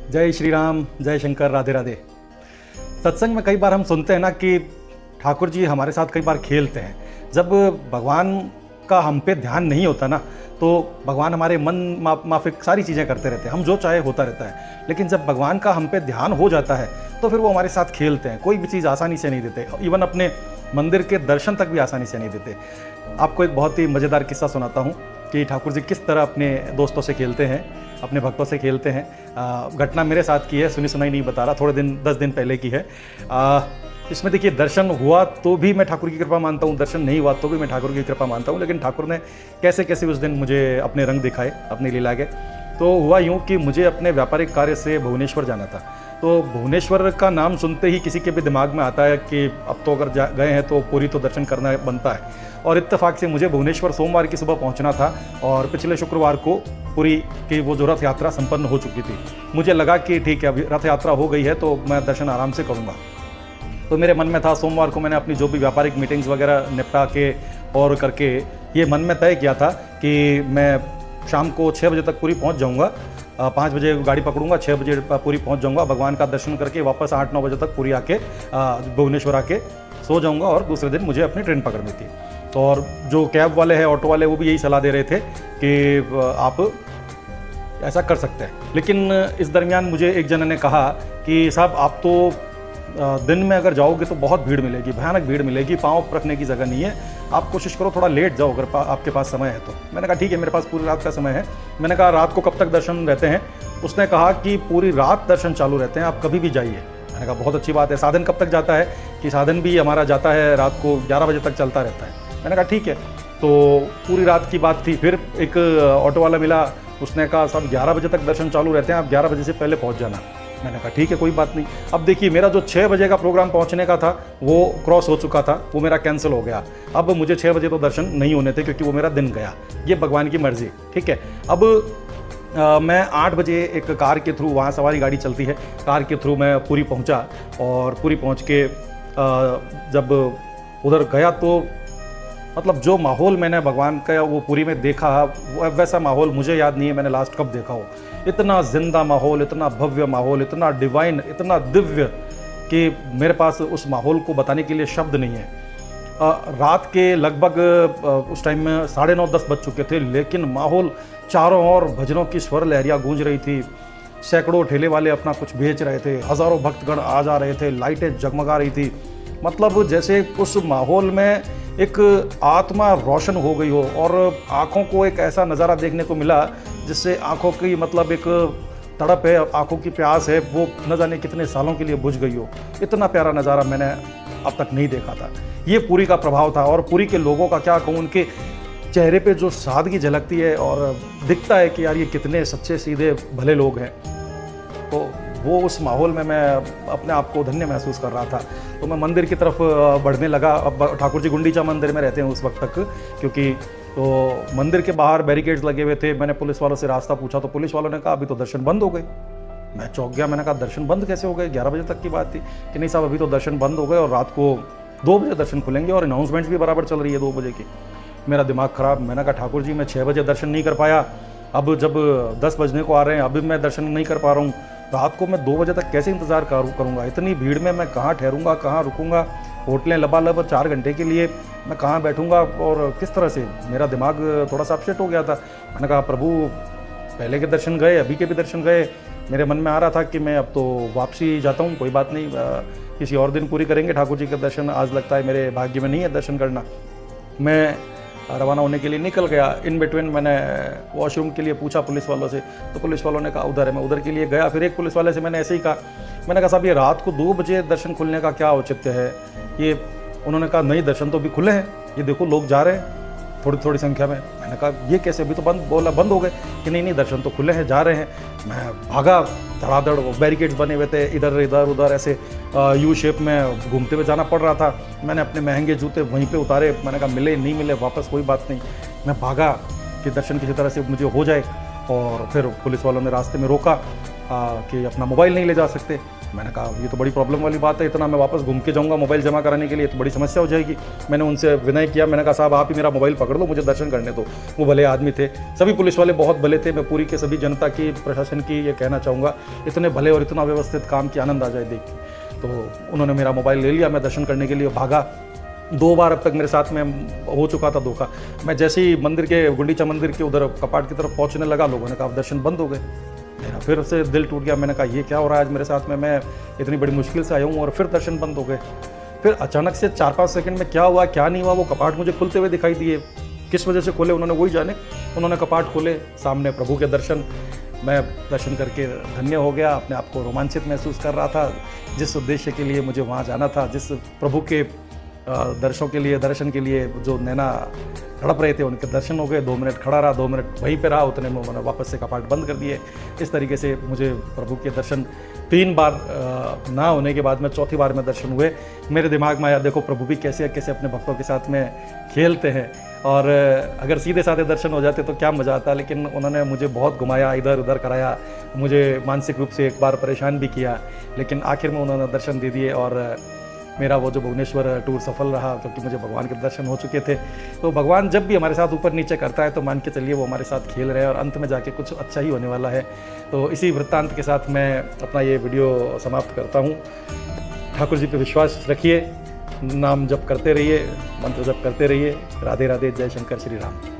जय श्री राम, जय शंकर, राधे राधे। सत्संग में कई बार हम सुनते हैं ना कि ठाकुर जी हमारे साथ कई बार खेलते हैं। जब भगवान का हम पे ध्यान नहीं होता ना, तो भगवान हमारे मन माफिक सारी चीज़ें करते रहते हैं, हम जो चाहे होता रहता है। लेकिन जब भगवान का हम पे ध्यान हो जाता है तो फिर वो हमारे साथ खेलते हैं। कोई भी चीज़ आसानी से नहीं देते, इवन अपने मंदिर के दर्शन तक भी आसानी से नहीं देते। आपको एक बहुत ही मज़ेदार किस्सा सुनाता हूँ कि ठाकुर जी किस तरह अपने दोस्तों से खेलते हैं, अपने भक्तों से खेलते हैं। घटना मेरे साथ की है, सुनी सुनाई नहीं बता रहा, थोड़े दिन 10 दिन पहले की है। इसमें देखिए, दर्शन हुआ तो भी मैं ठाकुर की कृपा मानता हूँ, दर्शन नहीं हुआ तो भी मैं ठाकुर की कृपा मानता हूँ। लेकिन ठाकुर ने कैसे कैसे उस दिन मुझे अपने रंग दिखाए, अपनी लीला के। तो हुआ यूँ कि मुझे अपने व्यापारिक कार्य से भुवनेश्वर जाना था। तो भुवनेश्वर का नाम सुनते ही किसी के भी दिमाग में आता है कि अब तो अगर गए हैं तो पूरी तो दर्शन करना बनता है। और इत्तेफाक से मुझे भुवनेश्वर सोमवार की सुबह पहुंचना था और पिछले शुक्रवार को पुरी की वो जो रथ यात्रा संपन्न हो चुकी थी। मुझे लगा कि ठीक है, अभी रथ यात्रा हो गई है तो मैं दर्शन आराम से करूँगा। तो मेरे मन में था, सोमवार को मैंने अपनी जो भी व्यापारिक मीटिंग्स वगैरह निपटा के और करके ये मन में तय किया था कि मैं शाम को 6 बजे तक पूरी पहुंच जाऊंगा। 5 बजे गाड़ी पकड़ूंगा, 6 बजे पूरी पहुंच जाऊंगा, भगवान का दर्शन करके वापस 8-9 बजे तक पूरी आके भुवनेश्वर आके सो जाऊंगा और दूसरे दिन मुझे अपनी ट्रेन पकड़नी थी। तो और जो कैब वाले हैं, ऑटो वाले, वो भी यही सलाह दे रहे थे कि आप ऐसा कर सकते हैं। लेकिन इस दरमियान मुझे एक जन ने कहा कि साहब, आप तो दिन में अगर जाओगे तो बहुत भीड़ मिलेगी, भयानक भीड़ मिलेगी, पाँव रखने की जगह नहीं है, आप कोशिश करो थोड़ा लेट जाओ अगर आपके पास समय है तो। मैंने कहा ठीक है, मेरे पास पूरी रात का समय है। मैंने कहा रात को कब तक दर्शन रहते हैं? उसने कहा कि पूरी रात दर्शन चालू रहते हैं, आप कभी भी जाइए। मैंने कहा बहुत अच्छी बात है। साधन कब तक जाता है? कि साधन भी हमारा जाता है रात को 11 बजे तक चलता रहता है। मैंने कहा ठीक है। तो पूरी रात की बात थी। फिर एक ऑटो वाला मिला, उसने कहा साहब 11 बजे तक दर्शन चालू रहते हैं, आप 11 बजे से पहले पहुंच जाना। मैंने कहा ठीक है, कोई बात नहीं। अब देखिए, मेरा जो 6 बजे का प्रोग्राम पहुंचने का था वो क्रॉस हो चुका था, वो मेरा कैंसिल हो गया। अब मुझे 6 बजे तो दर्शन नहीं होने थे क्योंकि वो मेरा दिन गया। ये भगवान की मर्जी, ठीक है। अब मैं 8 बजे एक कार के थ्रू, वहाँ सवारी गाड़ी चलती है, कार के थ्रू मैं पूरी पहुँचा। और पूरी पहुँच के जब उधर गया तो मतलब जो माहौल मैंने भगवान का वो पूरी में देखा, वैसा माहौल मुझे याद नहीं है मैंने लास्ट कब देखा हो। इतना जिंदा माहौल, इतना भव्य माहौल, इतना डिवाइन, इतना दिव्य कि मेरे पास उस माहौल को बताने के लिए शब्द नहीं है। रात के लगभग उस टाइम में 9:30-10 बज चुके थे, लेकिन माहौल चारों ओर भजनों की स्वर लहरियाँ गूंज रही थी। सैकड़ों ठेले वाले अपना कुछ बेच रहे थे, हज़ारों भक्तगण आ जा रहे थे, लाइटें जगमगा रही थी। मतलब जैसे उस माहौल में एक आत्मा रोशन हो गई हो और आँखों को एक ऐसा नज़ारा देखने को मिला जिससे आँखों की मतलब एक तड़प है, आँखों की प्यास है, वो न जाने कितने सालों के लिए बुझ गई हो। इतना प्यारा नज़ारा मैंने अब तक नहीं देखा था। ये पुरी का प्रभाव था। और पुरी के लोगों का क्या कहूँ, उनके चेहरे पे जो सादगी झलकती है और दिखता है कि यार ये कितने सच्चे सीधे भले लोग हैं। तो वो उस माहौल में मैं अपने आप को धन्य महसूस कर रहा था। तो मैं मंदिर की तरफ बढ़ने लगा। अब ठाकुर जी गुंडीचा मंदिर में रहते हैं उस वक्त तक, क्योंकि तो मंदिर के बाहर बैरिकेड्स लगे हुए थे। मैंने पुलिस वालों से रास्ता पूछा तो पुलिस वालों ने कहा अभी तो दर्शन बंद हो गए। मैं चौंक गया। मैंने कहा दर्शन बंद कैसे हो गए? 11 बजे तक की बात थी। कि नहीं साहब, अभी तो दर्शन बंद हो गए और रात को 2 बजे दर्शन खुलेंगे और अनाउंसमेंट्स भी बराबर चल रही है 2 बजे की। मेरा दिमाग ख़राब। मैंने कहा ठाकुर जी, मैं 6 बजे दर्शन नहीं कर पाया, अब जब 10 बजने को आ रहे हैं अभी मैं दर्शन नहीं कर पा रहा हूँ, रात को मैं 2 बजे तक कैसे इंतज़ार करूँगा? इतनी भीड़ में मैं कहाँ ठहरूँगा, कहाँ रुकूँगा? होटलें लबालब 4 घंटे के लिए मैं कहाँ बैठूँगा और किस तरह से? मेरा दिमाग थोड़ा सा अपसेट हो गया था। मैंने कहा प्रभु, पहले के दर्शन गए, अभी के भी दर्शन गए। मेरे मन में आ रहा था कि मैं अब तो वापसी जाता हूँ, कोई बात नहीं, किसी और दिन पूरी करेंगे ठाकुर जी के दर्शन। आज लगता है मेरे भाग्य में नहीं है दर्शन करना। मैं रवाना होने के लिए निकल गया। इन बिटवीन मैंने वॉशरूम के लिए पूछा पुलिस वालों से, तो पुलिस वालों ने कहा उधर है। मैं उधर के लिए गया। फिर एक पुलिस वाले से मैंने ऐसे ही कहा, मैंने कहा साहब ये रात को 2 बजे दर्शन खुलने का क्या औचित्य है? ये उन्होंने कहा नहीं, दर्शन तो अभी खुले हैं, ये देखो लोग जा रहे हैं थोड़ी थोड़ी संख्या में। मैंने कहा ये कैसे? अभी तो बंद हो गए। कि नहीं दर्शन तो खुले हैं, जा रहे हैं। मैं भागा धड़ाधड़, वो बैरिकेड्स बने हुए थे, इधर उधर ऐसे यू शेप में घूमते हुए जाना पड़ रहा था। मैंने अपने महंगे जूते वहीं पे उतारे। मैंने कहा मिले नहीं मिले वापस कोई बात नहीं, मैं भागा कि दर्शन किसी तरह से मुझे हो जाए। और फिर पुलिस वालों ने रास्ते में रोका कि अपना मोबाइल नहीं ले जा सकते। मैंने कहा ये तो बड़ी प्रॉब्लम वाली बात है, इतना मैं वापस घूम के जाऊँगा मोबाइल जमा कराने के लिए तो बड़ी समस्या हो जाएगी। मैंने उनसे विनय किया, मैंने कहा साहब आप ही मेरा मोबाइल पकड़ लो, मुझे दर्शन करने दो। वो भले आदमी थे, सभी पुलिस वाले बहुत भले थे। मैं पूरी के सभी जनता की, प्रशासन की ये कहना चाहूँगा, इतने भले और इतना व्यवस्थित काम की आनंद आ जाए देख के। तो उन्होंने मेरा मोबाइल ले लिया, मैं दर्शन करने के लिए भागा। 2 बार अब तक मेरे साथ में हो चुका था धोखा। मैं जैसे ही मंदिर के, गुंडीचा मंदिर के उधर कपाट की तरफ पहुंचने लगा, लोगों ने कहा दर्शन बंद हो गए। मेरा फिर से दिल टूट गया। मैंने कहा ये क्या हो रहा है आज मेरे साथ में, मैं इतनी बड़ी मुश्किल से आया हूँ और फिर दर्शन बंद हो गए। फिर अचानक से 4-5 सेकंड में क्या हुआ क्या नहीं हुआ, वो कपाट मुझे खुलते हुए दिखाई दिए। किस वजह से खोले उन्होंने वही जाने। उन्होंने कपाट खोले, सामने प्रभु के दर्शन। मैं दर्शन करके धन्य हो गया, अपने आप को रोमांचित महसूस कर रहा था। जिस उद्देश्य के लिए मुझे वहाँ जाना था, जिस प्रभु के दर्शन के लिए जो नैना तड़प रहे थे, उनके दर्शन हो गए। 2 मिनट खड़ा रहा, 2 मिनट वहीं पे रहा, उतने में मैंने वापस से कपाट बंद कर दिए। इस तरीके से मुझे प्रभु के दर्शन 3 बार ना होने के बाद में 4थी बार में दर्शन हुए। मेरे दिमाग में आया देखो प्रभु भी कैसे कैसे अपने भक्तों के साथ में खेलते हैं, और अगर सीधे साधे दर्शन हो जाते तो क्या मज़ा आता। लेकिन उन्होंने मुझे बहुत घुमाया, इधर उधर कराया, मुझे मानसिक रूप से एक बार परेशान भी किया, लेकिन आखिर में उन्होंने दर्शन दे दिए। और मेरा वो जो भुवनेश्वर टूर सफल रहा, क्योंकि मुझे भगवान के दर्शन हो चुके थे। तो भगवान जब भी हमारे साथ ऊपर नीचे करता है तो मान के चलिए वो हमारे साथ खेल रहे हैं और अंत में जाके कुछ अच्छा ही होने वाला है। तो इसी वृत्तांत के साथ मैं अपना ये वीडियो समाप्त करता हूँ। ठाकुर जी पे विश्वास रखिए, नाम जप करते रहिए, मंत्र जप करते रहिए। राधे राधे, जय शंकर श्री राम।